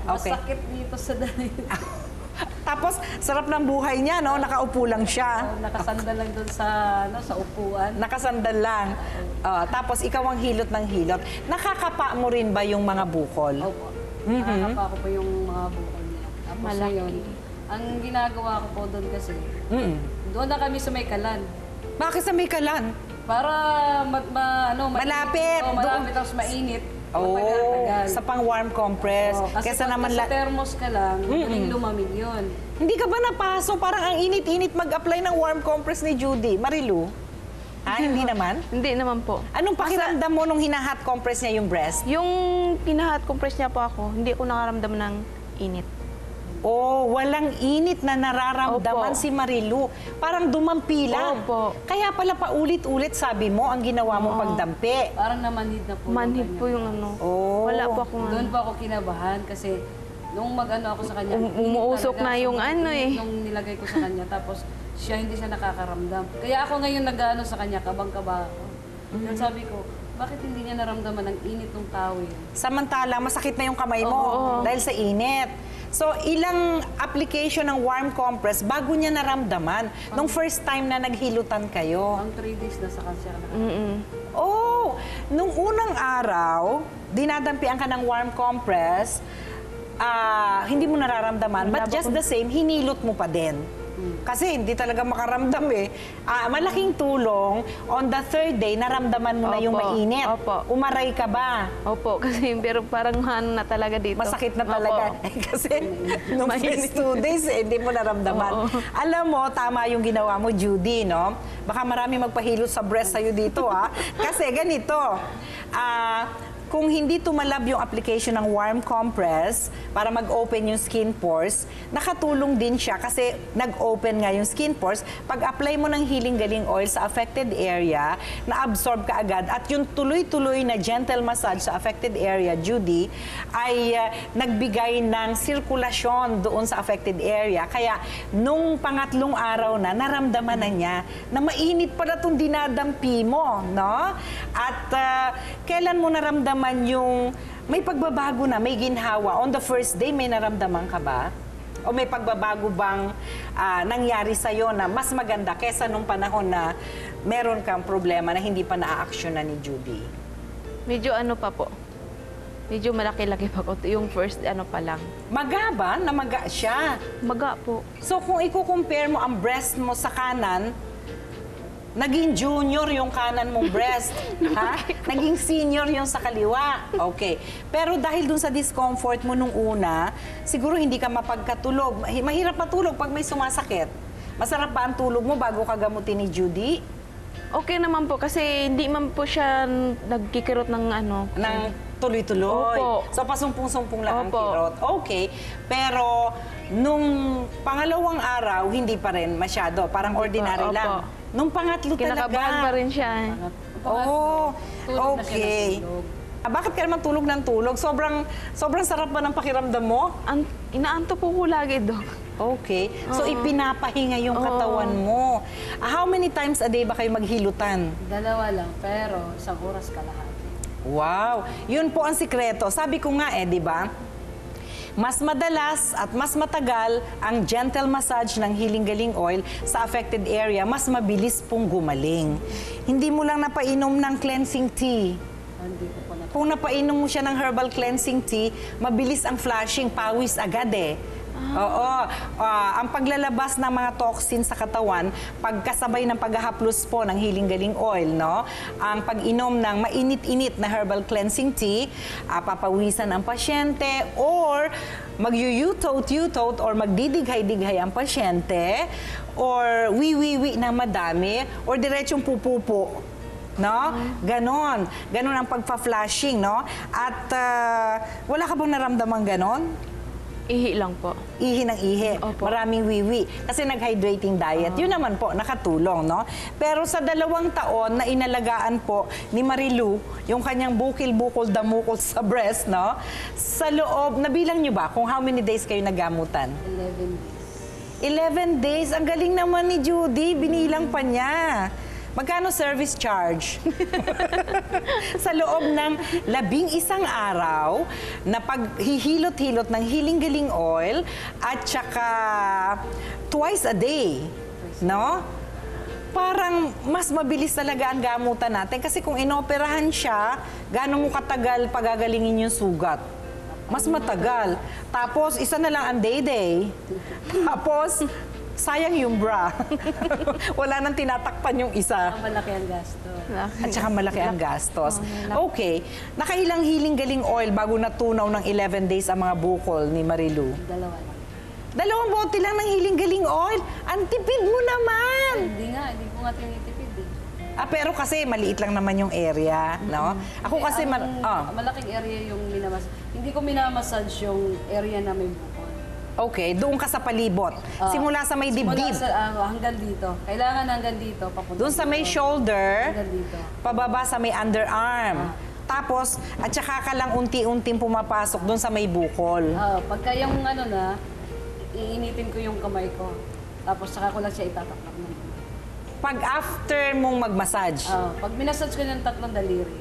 Okay. Masakit dito sa daliri. Tapos, sarap ng buhay niya, no? Nakaupo lang siya. Nakasandal lang doon sa, sa upuan. Nakasandal lang. Tapos, ikaw ang hilot ng hilot. Nakakapa mo rin ba yung mga bukol? Opo. Nakakapa ko po yung mga bukol niya. Tapos Malaki. yun, ang ginagawa ko po doon kasi, doon na kami sa may kalan. Bakit sa may kalan? Para Malapit. malapit tapos mainit. Oh, Matagal. sa pang warm compress. Kasi Kesa pag naman sa thermos ka lang, madaling lumamig yun. Hindi ka ba napaso? Parang ang init-init mag-apply ng warm compress ni Judy. Marilu? Hindi naman? Hindi naman po. Anong pakiramdam mo nung hina-hot compress niya yung breast? Yung pinahat compress niya po ako, hindi ko nakaramdam ng init. Oh, walang init na nararamdaman Opo. si Marilu. Parang dumampi lang. Opo. Kaya pala paulit-ulit sabi mo ang ginawa mong pagdampi. Parang namanhid na po. Manhid yung po kanya. yung ano. Oh. Wala po akong Doon ano. po ako kinabahan kasi nung mag-ano ako sa kanya. Umuusok talaga, na yung sobrang ano init eh. Nung nilagay ko sa kanya tapos siya hindi siya nakakaramdam. Kaya ako ngayon nag-ano sa kanya, kabang-kaba ako. Then sabi ko, bakit hindi niya naramdaman ang init ng tawil? Samantala, masakit na yung kamay mo dahil sa init. So, ilang application ng warm compress bago niya naramdaman nung first time na naghilutan kayo? Ang 3 days na sa kanya Oh, nung unang araw, dinadampian ka ng warm compress, hindi mo nararamdaman, but just the same, hinilot mo pa din. Kasi hindi talaga makaramdam eh. Malaking tulong, on the third day, naramdaman mo na yung Opo, mainit. opo. Umaray ka ba? Opo, kasi pero parang ano na talaga dito. Masakit na talaga. Opo. Kasi nung first 2 days, hindi mo naramdaman. Alam mo, tama yung ginawa mo, Judy, no? Baka marami magpahilot sa breast sa'yo dito, ha? Kasi ganito, kung hindi tumalab yung application ng warm compress para mag-open yung skin pores, nakatulong din siya kasi nag-open nga yung skin pores. Pag-apply mo ng Healing Galing Oil sa affected area, na-absorb ka agad at yung tuloy-tuloy na gentle massage sa affected area, Judy, ay nagbigay ng sirkulasyon doon sa affected area. Kaya nung pangatlong araw na, naramdaman na niya na mainit pala itong dinadampi mo, no? At kailan mo naramdaman yung may pagbabago na, may ginhawa? On the first day, may naramdaman ka ba? O may pagbabago bang nangyari sa'yo na mas maganda kesa nung panahon na meron kang problema na hindi pa na-actionan ni Judy? Medyo ano pa po. Medyo malaki-laki pa po. Yung first ano pa lang. Maga ba? Namaga siya. Maga po. So kung i-compare mo ang breast mo sa kanan, naging junior yung kanan mong breast. Ha? Naging senior yung sa kaliwa. Okay. Pero dahil dun sa discomfort mo nung una, siguro hindi ka mapagkatulog. Mahirap matulog pag may sumasakit. Masarap ba ang tulog mo bago ka gamutin ni Judy? Okay naman po kasi hindi man po siya nagkikirot ng ano. Nang tuloy-tuloy. Opo. So pasumpong-sumpong lang ang Opo. kirot. Okay. Pero nung pangalawang araw, hindi pa rin masyado. Parang ordinary Opo. lang. Nung pangatlo talaga. Kinakabahan pa rin siya. Oh, Tulog na siya okay. ng tulog. Bakit ka naman tulog ng tulog? Sobrang sarap ba ng pakiramdam mo? Inaanto po ko lagi, Dok. Okay. So, ipinapahinga yung katawan mo. How many times a day ba kayo maghilutan? 2 lang, pero 1 oras kalahati. Wow! Yun po ang sikreto. Sabi ko nga di ba? Mas madalas at mas matagal ang gentle massage ng Healing Galing Oil sa affected area, mas mabilis pong gumaling. Hindi mo lang napainom ng cleansing tea. Hindi ko pa Kung napainom mo siya ng herbal cleansing tea, mabilis ang flashing, pawis agad Oo. Ang paglalabas ng mga toxins sa katawan, pagkasabay ng paghahaplos po ng Healing Galing Oil, no? Ang pag-inom ng mainit-init na herbal cleansing tea, papawisan ang pasyente or mag-yutot or magdidighay-dighay ang pasyente or wiwiwi na madami or diretsong pupupo. No? Ganon. Ganon ang pagpa-flashing, no? At wala ka bang naramdaman ganon? Ihi lang po. Ihi ng ihi. Opo. Maraming wiwi. Kasi nag-hydrating diet. Yun naman po, nakatulong, no? Pero sa 2 taon na inalagaan po ni Marilu, yung kanyang bukil-bukol damukol sa breast, no? Sa loob, nabilang nyo ba kung how many days kayo nagamutan? 11 days. 11 days. Ang galing naman ni Judy. Binilang pa niya. Magkano service charge? Sa loob ng 11 araw na paghihilot-hilot ng Healing Galing Oil at saka twice a day, no? Parang mas mabilis talaga ang gamutan natin kasi kung inoperahan siya, gaano mo katagal pagagalingin yung sugat? Mas matagal. Tapos, isa na lang ang day-day. Tapos, sayang yung bra. Wala nang tinatakpan yung isa. Ang malaki ang gasto. At saka malaki ang gastos. Okay. Nakailang Healing Galing Oil bago natunaw ng 11 days ang mga bukol ni Marilu? Dalawa lang. 2 bote lang ng Healing Galing Oil. Ang tipid mo naman! Hindi ko nga tinitipid eh. Pero kasi maliit lang naman yung area, no? Ako kasi... Malaking area yung hindi ko minamassage yung area na may bukol. Okay, doon ka sa palibot. Simula sa may dibdib. Simula sa, hanggang dito. Kailangan hanggang dito. Papunta Doon sa may dito. shoulder, Hanggang dito. pababa sa may underarm. Tapos, at saka ka lang unti-unting pumapasok doon sa may bukol. Pagka yung iinitin ko yung kamay ko. Tapos saka ko lang siya itatapak ng kamay. Pag after mong mag-massage, Pag minasage ko ng 3 daliri.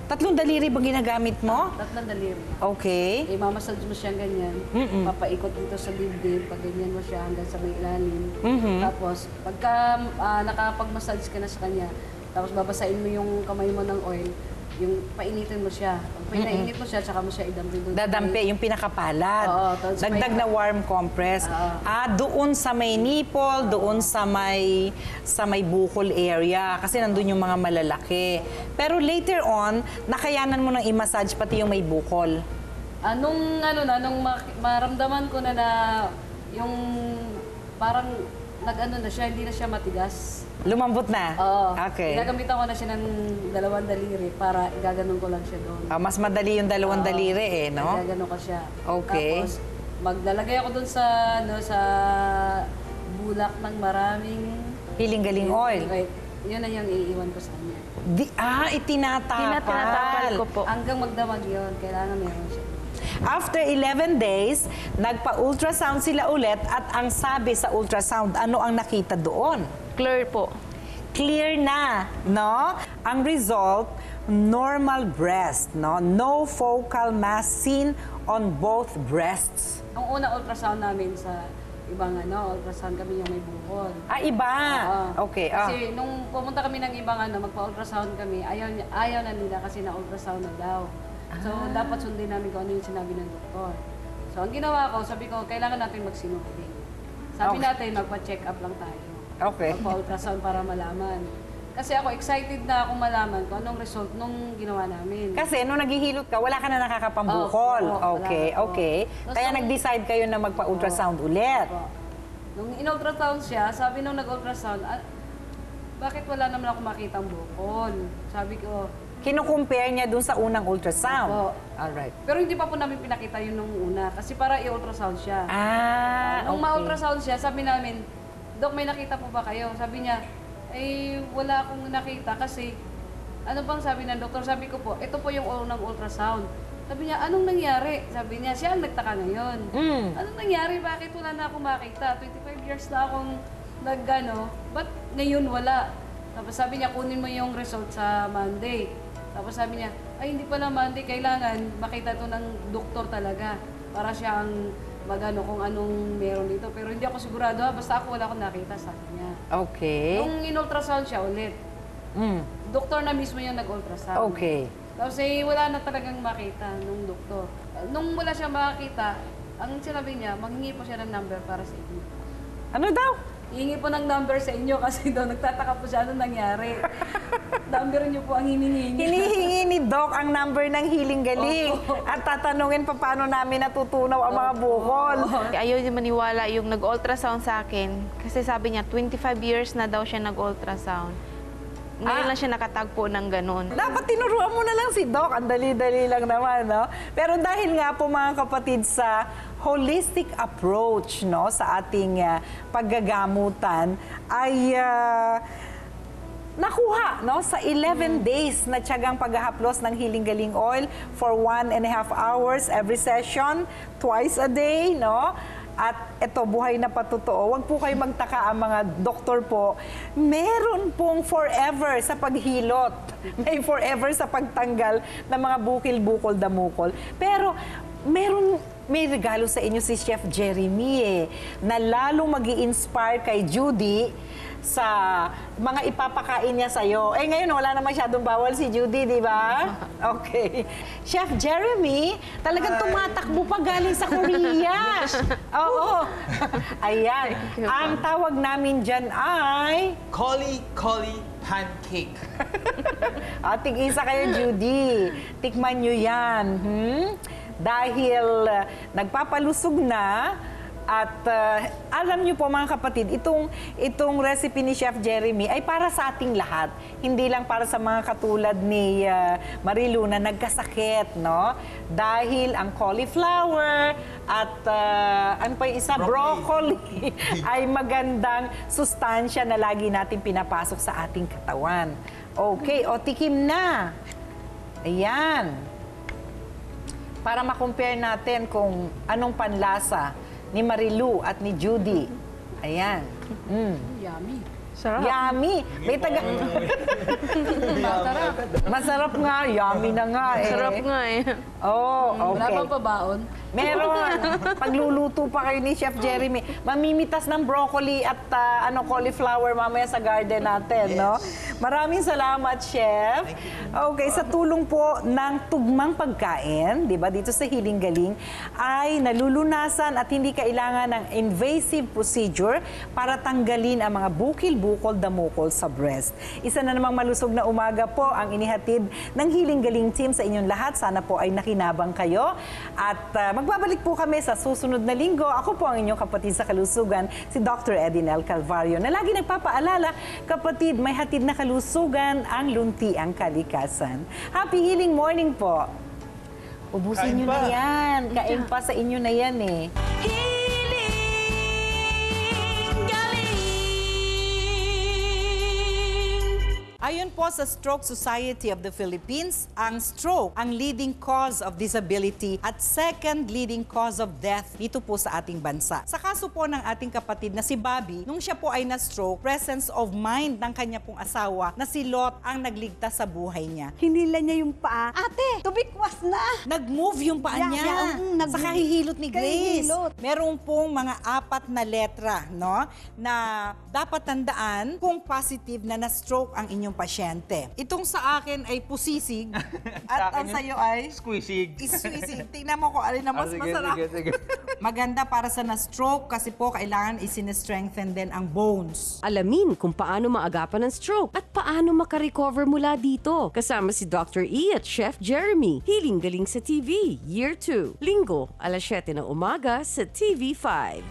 3 daliri ba ginagamit mo? 3 daliri. Okay. Mamassage mo siya ganyan. Papaikot dito sa dibdib. Pag ganyan mo siya hanggang sa may ilalim. Tapos, pagka nakapag-massage ka na sa kanya, tapos babasain mo yung kamay mo ng oil, yung painitin mo siya. Pag pinainit mo siya, tsaka mo siya idampi doon. Dadampi, yung pinakapalad. Oo, doon sa Dagdag may- na warm compress. Doon sa may nipple, doon sa may bukol area. Kasi nandun yung mga malalaki. Pero later on, nakayanan mo nang i-massage pati yung may bukol. Nung maramdaman ko na yung parang nag-ano na siya, hindi na siya matigas. Lumambot na? Oo. Okay. Gagamitan ko na siya ng 2 daliri para igaganon ko lang siya doon. Mas madali yung 2 daliri no? Igaganon ko siya. Okay. Tapos, maglalagay ako doon sa bulak ng maraming... Healing Galing Oil. Wait, yun na yung iiwan ko sa kanya. Itinatapal. Tinatapal ko po. Hanggang magdamag yun, kailangan meron siya. After 11 days, nagpa-ultrasound sila ulit at ang sabi sa ultrasound, ano ang nakita doon? Clear po. Clear na, no? Ang result, normal breast, no? No focal mass seen on both breasts. Ang una ultrasound namin sa ibang ultrasound kami yung may bukol. Iba. Oo. Okay. Kasi nung pumunta kami ng ibang magpa-ultrasound kami, ayaw na nila kasi na-ultrasound na daw. So, dapat sundin namin kung ano yung sinabi ng doktor. So, ang ginawa ko, sabi ko, kailangan natin magsinungaling. Sabi natin, magpa-check up lang tayo. Okay. Magpa-ultrasound para malaman. Kasi ako, excited na akong malaman kung anong result nung ginawa namin. Kasi nung naghihilot ka, wala ka na nakakapambukol. Oo, Okay, wala po. okay. Tapos Kaya nung- nag-decide kayo na magpa-ultrasound ulit. Opo. Nung in-ultrasound siya, sabi nung nag-ultrasound, bakit wala naman ako makitang bukol? Sabi ko, Kino-compare niya dun sa unang ultrasound. Opo. Alright. pero hindi pa po namin pinakita yun nung una. Kasi para i-ultrasound siya. Nung Okay. ma-ultrasound siya, sabi namin, Dok, may nakita po ba kayo? Sabi niya, wala akong nakita kasi, ano bang sabi ng doktor? Sabi ko po, ito po yung unang ultrasound. Sabi niya, anong nangyari? Sabi niya, siya ang nagtaka ngayon. Anong nangyari? Bakit wala na akong makita? 25 years na akong ba't ngayon wala? Tapos sabi niya, kunin mo yung result sa Monday. Tapos sabi niya, hindi pala Monday, kailangan makita to ng doktor talaga para siya ang kung anong meron dito. Pero hindi ako sigurado, basta ako wala akong nakita, sabi niya. Okay. Nung in-ultrasound siya ulit, doktor na mismo yung nag-ultrasound. Okay. Tapos wala na talagang makita nung doktor. Nung wala siya makita, ang sinabi niya, manghingi po siya ng number para sa inyo. Ano daw? Hihingi po ng number sa inyo kasi daw nagtataka po siya anong nangyari. Number niyo po ang hinihingi. Hinihingi ni Doc ang number ng Healing Galing. At tatanungin pa paano namin natutunaw ang mga bukol. Ayaw din maniwala yung nag-ultrasound sa akin. Kasi sabi niya, 25 years na daw siya nag-ultrasound. Ngayon lang siya nakatagpo ng ganun. Dapat tinuruan mo na lang si Doc. Ang dali-dali lang naman, no? Pero dahil nga po mga kapatid sa holistic approach, no, sa ating paggagamutan, ay nakuha, no, sa 11 days na tiyagang paghahaplos ng Healing Galing Oil for 1.5 hours every session, twice a day, no? At ito, buhay na patotoo. Huwag po kayo magtaka ang mga doktor po. Meron pong forever sa paghilot. May forever sa pagtanggal ng mga bukil-bukol, damukol. Pero may regalo sa inyo si Chef Jeremy na lalong mag-i-inspire kay Judy sa mga ipapakain niya sa'yo. Ngayon, wala na masyadong bawal si Judy, di ba? Okay. Chef Jeremy, talagang tumatakbo pa galing sa Korea. Oo. Ayan. Ang tawag namin dyan ay... Koli pancake. Tig-isa kayo, Judy. Tikman nyo yan. Dahil nagpapalusog na. At alam niyo po mga kapatid, itong recipe ni Chef Jeremy ay para sa ating lahat. Hindi lang para sa mga katulad ni Marilu na nagkasakit, no? Dahil ang cauliflower at ano pa yung isa? Broccoli ay magandang sustansya na lagi natin pinapasok sa ating katawan. Okay, o tikim na. Ayan. Para ma-compare natin kung anong panlasa ni Marilu at ni Judy. Ayan. Yummy. Sarap. Yummy. May taga... Masarap. Masarap nga. Yummy na nga eh. Sarap nga eh. Oh, Wala okay. bang pabaon? Meron. Pagluluto pa kayo ni Chef Jeremy. Mamimitas ng broccoli at cauliflower mamaya sa garden natin, no? Maraming salamat, Chef. Okay, sa tulong po ng tugmang pagkain, di ba, dito sa Hiling Galing, ay nalulunasan at hindi kailangan ng invasive procedure para tanggalin ang mga bukil-bukol, damukol sa breast. Isa na namang malusog na umaga po ang inihatid ng Hiling Galing team sa inyong lahat. Sana po ay nakinabang kayo. At magbabalik po kami sa susunod na linggo. Ako po ang inyong kapatid sa kalusugan, si Dr. Edinel Calvario, na lagi nagpapaalala, kapatid, may hatid na kalusugan ang luntiang kalikasan. Happy healing morning po. Ubusin Kain nyo pa. na yan. Kain pa sa inyo na yan eh. Ayon po sa Stroke Society of the Philippines, ang stroke ang leading cause of disability at second leading cause of death dito po sa ating bansa. Sa kaso po ng ating kapatid na si Bobby, nung siya po ay na-stroke, presence of mind ng kanya pong asawa na si Lot ang nagligtas sa buhay niya. Hinila niya yung paa. Ate, tubikwas na! Nag-move yung paa niya sa kahihilot ni Grace. Kahihilot. Meron pong mga 4 na letra, no, na dapat tandaan kung positive na na-stroke ang inyong pasyente. Itong sa akin ay pusisig at ang sa'yo ay Squisig. iswisig. Tingnan mo kung alin na mas Sige, masarap. sige. Maganda para sa na-stroke kasi po kailangan isinestrengthen din ang bones. Alamin kung paano maagapan ang stroke at paano makarecover mula dito. Kasama si Dr. E at Chef Jeremy. Hiling Galing sa TV, Year 2. Linggo, alas 7 ng umaga sa TV5.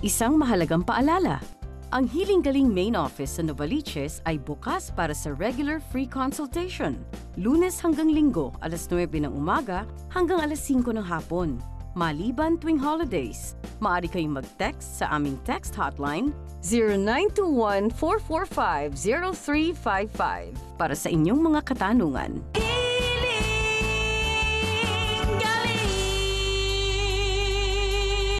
Isang mahalagang paalala. Ang Hiling Galing main office sa Novaliches ay bukas para sa regular free consultation. Lunes hanggang Linggo, alas 9 ng umaga hanggang alas 5 ng hapon. Maliban tuwing holidays, maaari kayong mag-text sa aming text hotline 0921-445-0355 para sa inyong mga katanungan.